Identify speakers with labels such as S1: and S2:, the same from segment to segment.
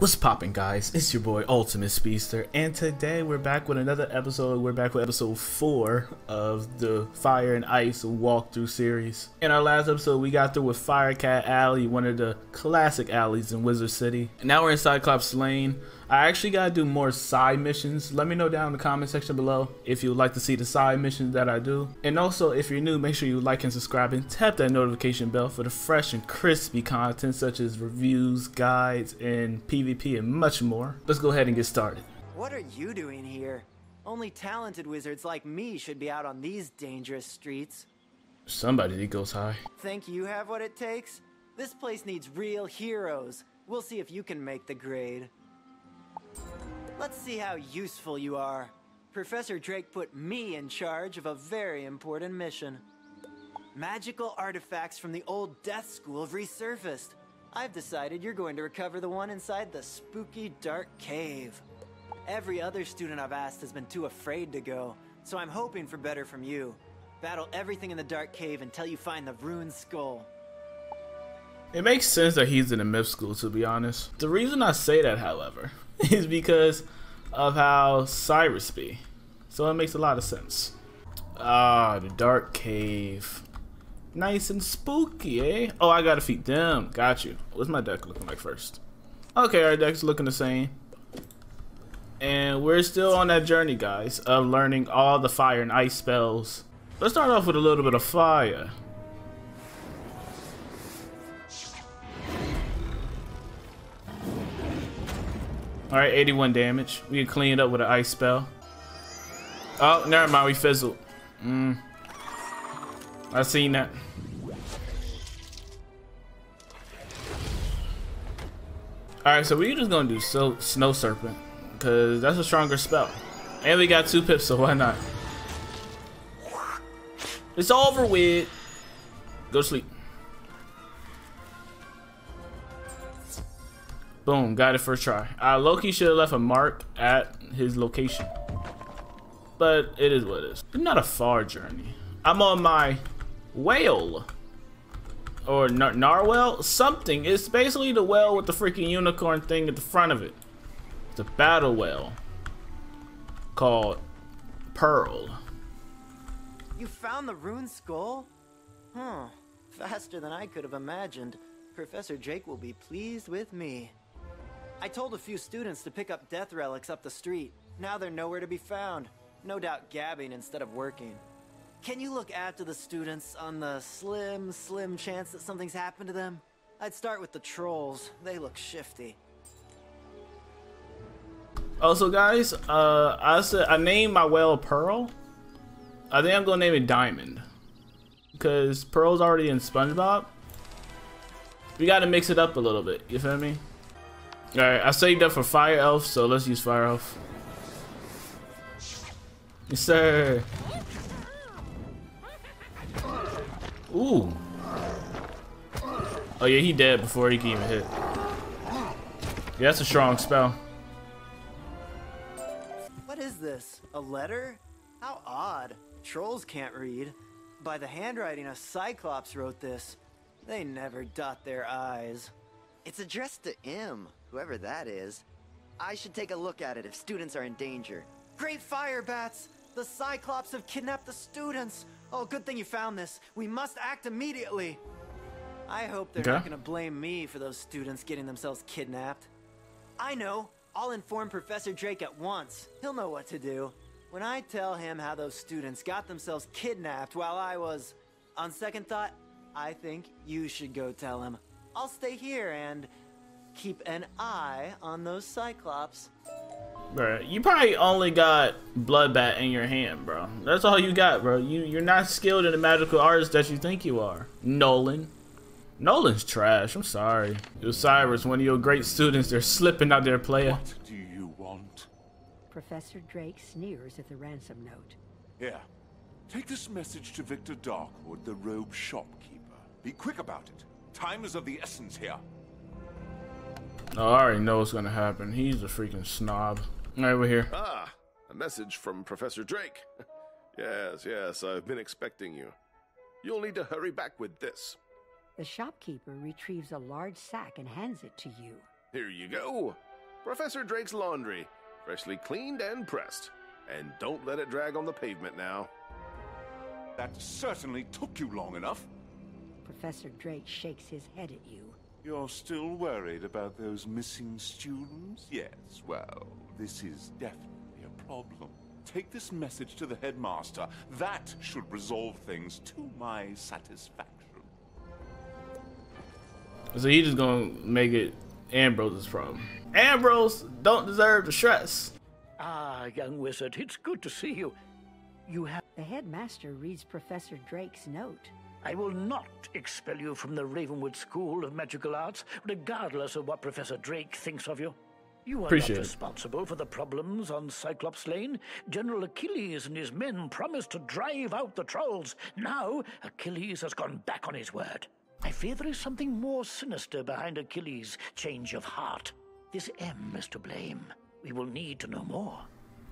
S1: What's poppin', guys? It's your boy UltimateSpeedster, and today we're back with another episode. We're back with episode 4 of the Fire and Ice walkthrough series. In our last episode, we got through with Firecat Alley, one of the classic alleys in Wizard City. And now we're in Cyclops Lane. I actually gotta do more side missions. Let me know down in the comment section below if you would like to see the side missions that I do. And also, if you're new, make sure you like and subscribe and tap that notification bell for the fresh and crispy content such as reviews, guides, and PvP and much more. Let's go ahead and get started.
S2: What are you doing here? Only talented wizards like me should be out on these dangerous streets.
S1: Somebody that goes high.
S2: Think you have what it takes? This place needs real heroes. We'll see if you can make the grade. Let's see how useful you are. Professor Drake put me in charge of a very important mission. Magical artifacts from the old death school have resurfaced. I've decided you're going to recover the one inside the spooky dark cave. Every other student I've asked has been too afraid to go, so I'm hoping for better from you. Battle everything in the dark cave until you find the ruined skull.
S1: It makes sense that he's in a myth school, to be honest. The reason I say that, however, is because of how Cyrus be. So it makes a lot of sense. Ah, the dark cave. Nice and spooky, eh? Oh, I gotta feed them. Got you. What's my deck looking like first? Okay, our deck's looking the same. And we're still on that journey, guys, of learning all the fire and ice spells. Let's start off with a little bit of fire. Alright, 81 damage. We can clean it up with an ice spell. Oh, never mind, we fizzled. I seen that. Alright, so we're just gonna do Snow Serpent, because that's a stronger spell. And we got 2 pips, so why not? It's over with. Go to sleep. Boom, got it first try. Loki should have left a mark at his location. But it is what it is. It's not a far journey. I'm on my whale. Or narwhal? Something. It's basically the whale with the freaking unicorn thing at the front of it. It's a battle whale. Called Pearl.
S2: You found the ruined skull? Huh. Faster than I could have imagined. Professor Drake will be pleased with me. I told a few students to pick up death relics up the street. Now they're nowhere to be found. No doubt gabbing instead of working. Can you look after the students on the slim chance that something's happened to them? I'd start with the trolls. They look shifty.
S1: Also, guys, I named my whale Pearl. I think I'm gonna name it Diamond, because Pearl's already in SpongeBob. We gotta mix it up a little bit. You feel me? All right, I saved up for Fire Elf, so let's use Fire Elf. Yes, sir. Ooh. Oh yeah, he dead before he can even hit. Yeah, that's a strong spell.
S2: What is this? A letter? How odd. Trolls can't read. By the handwriting, a Cyclops wrote this. They never dot their I's.
S3: It's addressed to him, whoever that is. I should take a look at it if students are in danger.
S2: Great fire bats! The Cyclops have kidnapped the students! Oh, good thing you found this. We must act immediately. I hope they're not gonna blame me for those students getting themselves kidnapped. I know. I'll inform Professor Drake at once. He'll know what to do. When I tell him how those students got themselves kidnapped while I was... On second thought, I think you should go tell him. I'll stay here and keep an eye on those Cyclops.
S1: Bro, you probably only got Bloodbat in your hand, bro. That's all you got, bro. You're not skilled in the magical arts that you think you are. Nolan's trash. I'm sorry. Cyrus, one of your great students, they're slipping out there, player.
S4: What do you want?
S5: Professor Drake sneers at the ransom note.
S4: Here, take this message to Victor Darkwood, the robe shopkeeper. Be quick about it. Time is of the essence here.
S1: Oh, I already know what's gonna happen. He's a freaking snob. All right, we're here.
S6: Ah, a message from Professor Drake. Yes, I've been expecting you. You'll need to hurry back with this.
S5: The shopkeeper retrieves a large sack and hands it to you.
S6: Here you go. Professor Drake's laundry, freshly cleaned and pressed. And don't let it drag on the pavement now.
S4: That certainly took you long enough.
S5: Professor Drake shakes his head at you.
S4: You're still worried about those missing students? Yes, well, this is definitely a problem. Take this message to the headmaster. That should resolve things to my satisfaction.
S1: So he just gonna make it Ambrose's problem. Ambrose don't deserve the stress.
S7: Ah, young wizard, it's good to see you. You have...
S5: The headmaster reads Professor Drake's note.
S7: I will not expel you from the Ravenwood School of Magical Arts, regardless of what Professor Drake thinks of you. You are
S1: Appreciate
S7: not
S1: it.
S7: responsible for the problems on Cyclops Lane. General Achilles and his men promised to drive out the trolls. Now, Achilles has gone back on his word. I fear there is something more sinister behind Achilles' change of heart. This M is to blame. We will need to know more.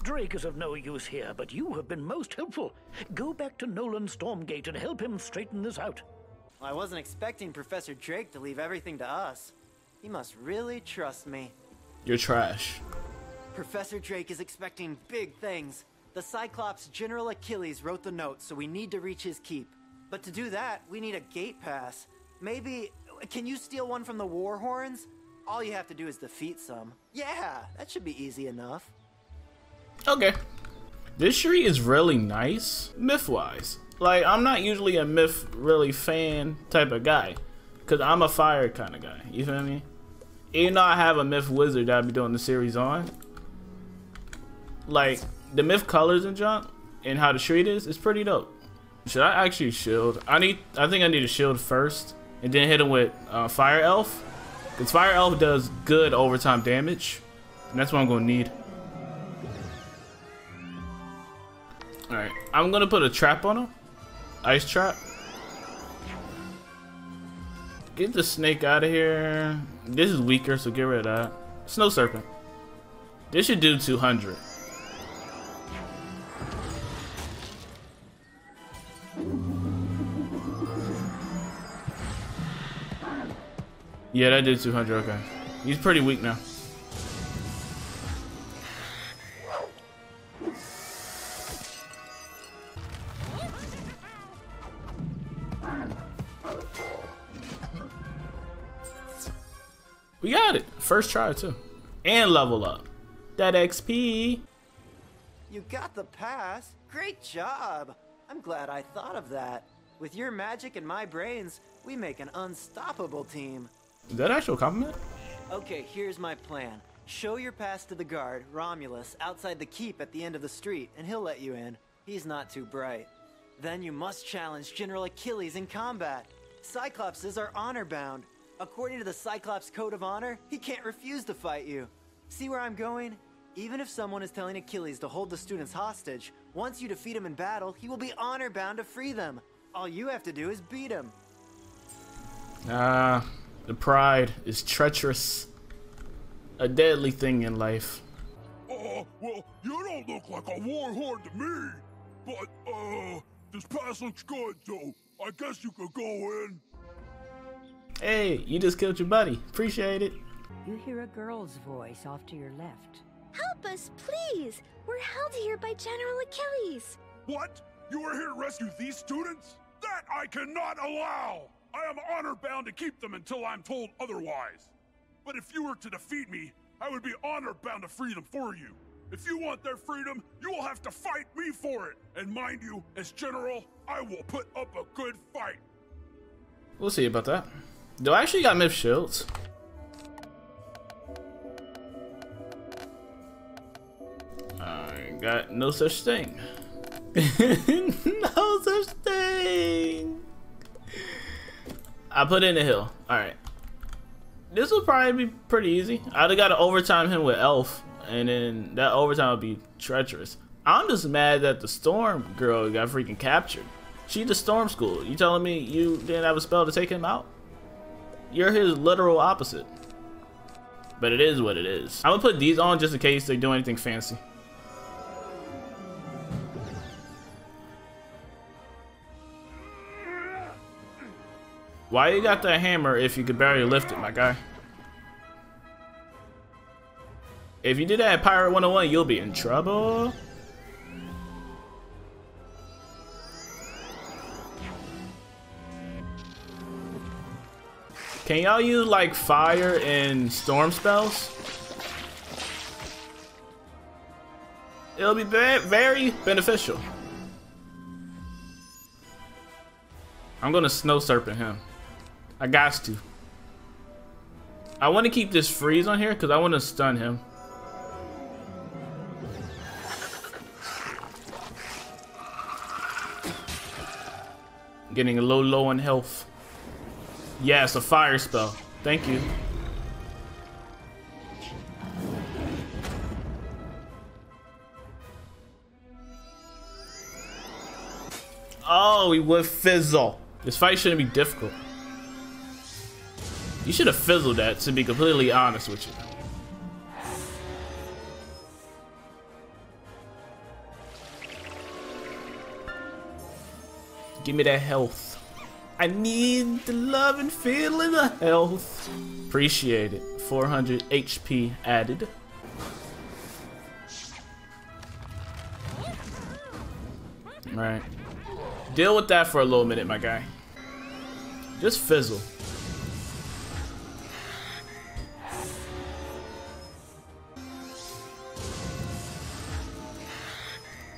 S7: Drake is of no use here, but you have been most helpful. Go back to Nolan Stormgate and help him straighten this out.
S2: I wasn't expecting Professor Drake to leave everything to us. He must really trust me.
S1: You're trash.
S2: Professor Drake is expecting big things. The Cyclops General Achilles wrote the note, so we need to reach his keep. But to do that, we need a gate pass. Maybe, can you steal one from the War Horns? All you have to do is defeat some. Yeah, that should be easy enough.
S1: Okay. This tree is really nice, myth-wise. Like, I'm not usually a myth really fan type of guy, because I'm a fire kind of guy. You feel me? Even though I have a myth wizard that I'll be doing the series on, like, the myth colors and junk, and how the tree is pretty dope. Should I actually shield? I think I need a shield first, and then hit him with Fire Elf. Because Fire Elf does good overtime damage, and that's what I'm going to need. Alright, I'm going to put a trap on him. Ice trap. Get the snake out of here. This is weaker, so get rid of that. Snow Serpent. This should do 200. Yeah, that did 200, okay. He's pretty weak now. We got it. First try, too. And level up. That XP.
S2: You got the pass. Great job. I'm glad I thought of that. With your magic and my brains, we make an unstoppable team.
S1: Is that actual compliment?
S2: Okay, here's my plan. Show your pass to the guard, Romulus, outside the keep at the end of the street, and he'll let you in. He's not too bright. Then you must challenge General Achilles in combat. Cyclopses are honor-bound. According to the Cyclops Code of Honor, he can't refuse to fight you. See where I'm going? Even if someone is telling Achilles to hold the students hostage, once you defeat him in battle, he will be honor-bound to free them. All you have to do is beat him.
S1: The pride is treacherous. A deadly thing in life.
S8: Well, you don't look like a war horn to me. But, this pass looks good, so I guess you could go in.
S1: Hey, you just killed your buddy. Appreciate it.
S5: You hear a girl's voice off to your left.
S9: Help us, please! We're held here by General Achilles.
S8: What? You are here to rescue these students? That I cannot allow! I am honor-bound to keep them until I'm told otherwise. But if you were to defeat me, I would be honor-bound to free them for you. If you want their freedom, you will have to fight me for it. And mind you, as General, I will put up a good fight.
S1: We'll see about that. Do I actually got myth shields? I got no such thing. No such thing. I put in the hill. Alright. This will probably be pretty easy. I'd have got to overtime him with Elf, and then that overtime would be treacherous. I'm just mad that the Storm girl got freaking captured. She the Storm School. You telling me you didn't have a spell to take him out? You're his literal opposite. But it is what it is. I'm gonna put these on just in case they do anything fancy. Why you got that hammer if you could barely lift it, my guy? If you do that at Pirate 101, you'll be in trouble. Can y'all use like fire and storm spells? It'll be very beneficial. I'm gonna snow serpent him. I got to. I want to keep this freeze on here because I want to stun him. Getting a little low on health. Yes, a fire spell. Thank you. Oh, he would fizzle. This fight shouldn't be difficult. You should have fizzled that, to be completely honest with you. Give me that health. I need the love and feeling of health. Appreciate it. 400 HP added. Alright. Deal with that for a little minute, my guy. Just fizzle.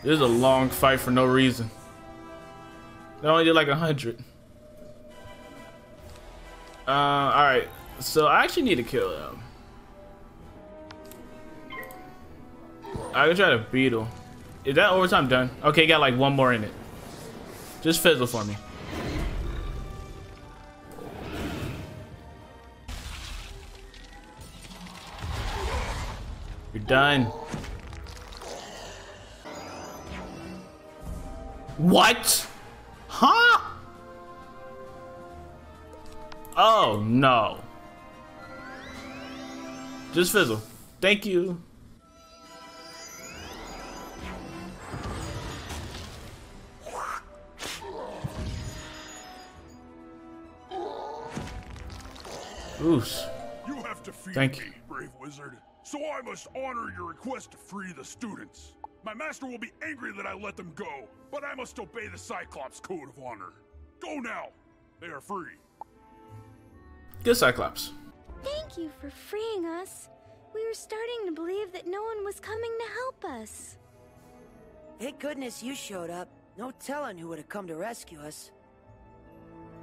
S1: This is a long fight for no reason. They only did like 100. Alright. So I actually need to kill him. I can try to beetle. Is that overtime done? Okay, got like one more in it. Just fizzle for me. You're done. What? Huh? Oh no. Just fizzle. Thank you. Oos.
S8: You have defeated
S1: Thank
S8: me,
S1: you.
S8: brave wizard. So I must honor your request to free the students. My master will be angry that I let them go, but I must obey the Cyclops code of honor. Go now. They are free.
S1: Good Cyclops.
S9: Thank you for freeing us. We were starting to believe that no one was coming to help us.
S10: Thank goodness you showed up. No telling who would have come to rescue us.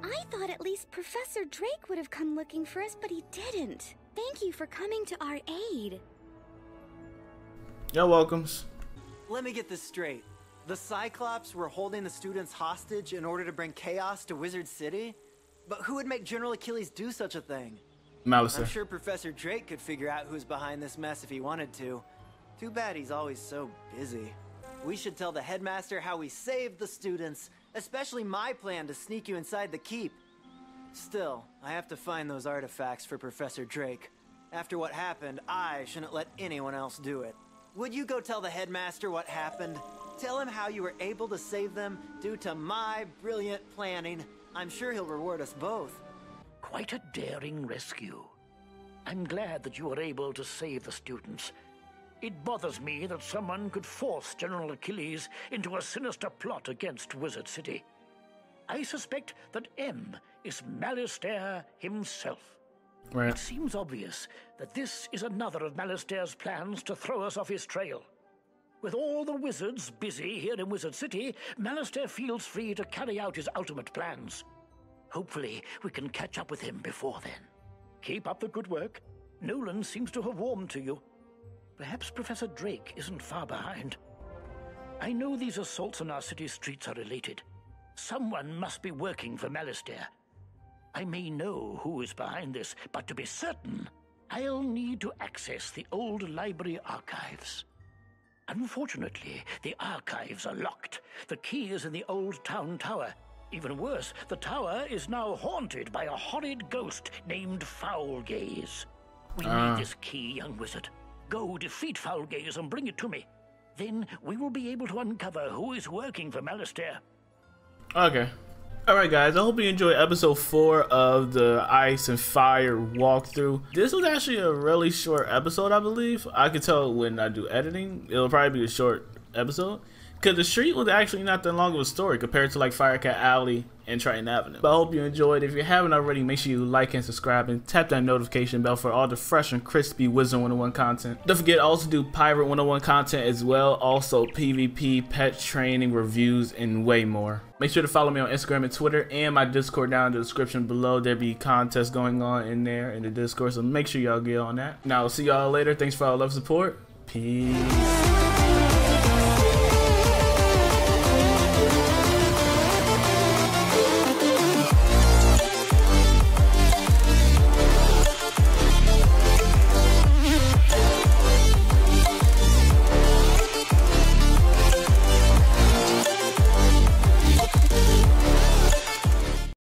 S9: I thought at least Professor Drake would have come looking for us, but he didn't. Thank you for coming to our aid.
S1: You're welcomes.
S2: Let me get this straight. The Cyclops were holding the students hostage in order to bring chaos to Wizard City? But who would make General Achilles do such a thing?
S1: Malice.
S2: I'm sure Professor Drake could figure out who's behind this mess if he wanted to. Too bad he's always so busy. We should tell the headmaster how we saved the students, especially my plan to sneak you inside the keep. Still, I have to find those artifacts for Professor Drake. After what happened, I shouldn't let anyone else do it. Would you go tell the headmaster what happened? Tell him how you were able to save them due to my brilliant planning. I'm sure he'll reward us both.
S7: Quite a daring rescue. I'm glad that you were able to save the students. It bothers me that someone could force General Achilles into a sinister plot against Wizard City. I suspect that M is Malistaire himself.
S1: Right.
S7: It seems obvious that this is another of Malistaire's plans to throw us off his trail. With all the wizards busy here in Wizard City, Malistaire feels free to carry out his ultimate plans. Hopefully, we can catch up with him before then. Keep up the good work. Nolan seems to have warmed to you. Perhaps Professor Drake isn't far behind. I know these assaults on our city streets are related. Someone must be working for Malistaire. I may know who is behind this, but to be certain, I'll need to access the old library archives. Unfortunately, the archives are locked. The key is in the old town tower. Even worse, the tower is now haunted by a horrid ghost named Foulgaze. We need this key, young wizard. Go defeat Foulgaze and bring it to me. Then we will be able to uncover who is working for Malistaire.
S1: Okay. Alright guys, I hope you enjoyed episode 4 of the Ice and Fire walkthrough. This was actually a really short episode, I believe. I could tell when I do editing, it'll probably be a short episode. Because the street was actually not that long of a story compared to like Firecat Alley and Triton Avenue. But I hope you enjoyed. If you haven't already, make sure you like and subscribe and tap that notification bell for all the fresh and crispy Wizard101 content. Don't forget to also do Pirate 101 content as well. Also PvP, pet training, reviews, and way more. Make sure to follow me on Instagram and Twitter and my Discord down in the description below. There'll be contests going on in there in the Discord, so make sure y'all get on that. Now, I'll see y'all later. Thanks for all the love and support. Peace.